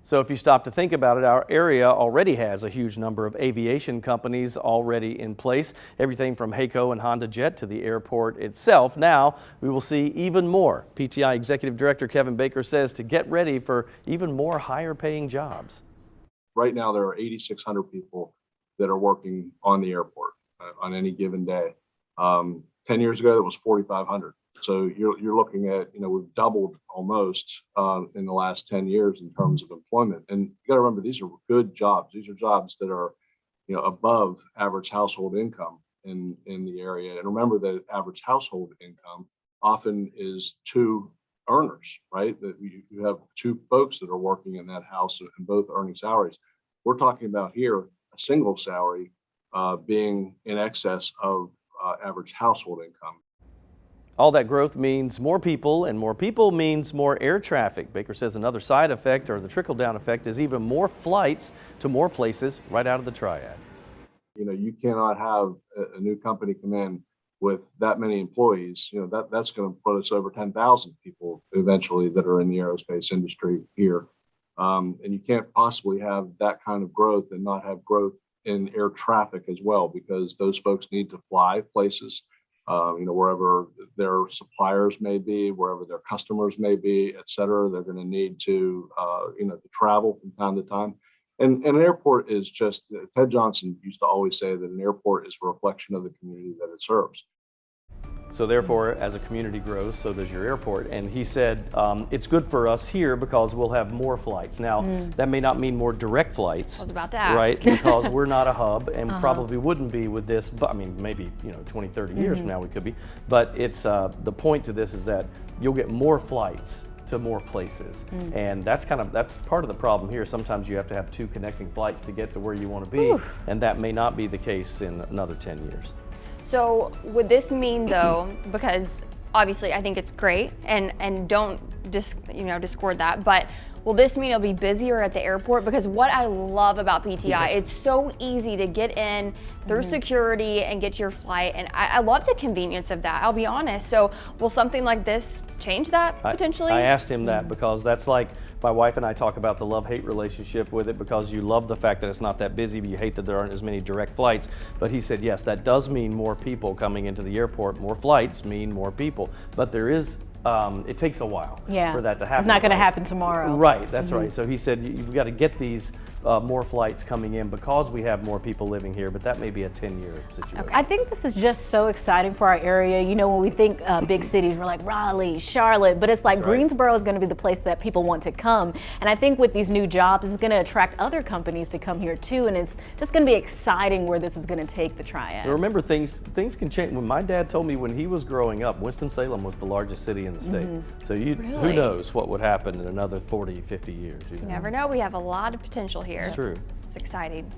So if you stop to think about it, our area already has a huge number of aviation companies already in place, everything from HAECO and Honda Jet to the airport itself. Now we will see even more. PTI Executive Director Kevin Baker says to get ready for even more higher paying jobs. Right now there are 8,600 people that are working on the airport on any given day. 10 years ago, that was 4,500. So you're looking at, we've doubled almost in the last 10 years in terms of employment. And you got to remember, these are good jobs. These are jobs that are, above average household income in the area. And remember that average household income often is two earners, right? That you have two folks that are working in that house and both earning salaries. We're talking about here a single salary being in excess of average household income. All that growth means more people, and more people means more air traffic. Baker says another side effect, or the trickle-down effect, is even more flights to more places right out of the triad. You cannot have a new company come in with that many employees. That's going to put us over 10,000 people eventually that are in the aerospace industry here. And you can't possibly have that kind of growth and not have growth in air traffic as well, because those folks need to fly places. Wherever their suppliers may be, wherever their customers may be, et cetera, they're going to need to, to travel from time to time. And an airport is just, Ted Johnson used to always say that an airport is a reflection of the community that it serves. So therefore, as a community grows, so does your airport. And he said it's good for us here because we'll have more flights. Now, that may not mean more direct flights. I was about to ask. Right, because we're not a hub and probably wouldn't be with this, but I mean, maybe 20, 30 years from now we could be. But it's the point to this is that you'll get more flights to more places. And that's part of the problem here. Sometimes you have to have two connecting flights to get to where you want to be. And that may not be the case in another 10 years. So would this mean though, because obviously I think it's great and don't discord that, but will this mean it'll be busier at the airport? Because what I love about PTI, it's so easy to get in through security and get to your flight. And I love the convenience of that, I'll be honest. So will something like this change that potentially? I asked him that because that's like, my wife and I talk about the love-hate relationship with it, because you love the fact that it's not that busy, but you hate that there aren't as many direct flights. But he said, yes, that does mean more people coming into the airport. More flights mean more people. But there is, it takes a while for that to happen. It's not going to happen tomorrow. Right, that's right. So he said, you've got to get these more flights coming in because we have more people living here, but that may be a 10-year situation. I think this is just so exciting for our area. When we think big cities, we're like Raleigh, Charlotte, but it's like Greensboro is going to be the place that people want to come. And I think with these new jobs, it's going to attract other companies to come here too. And it's just going to be exciting where this is going to take the triad. And remember, things can change. When my dad told me when he was growing up, Winston-Salem was the largest city in the state. So who knows what would happen in another 40, 50 years. You never know. We have a lot of potential here. It's true. It's exciting.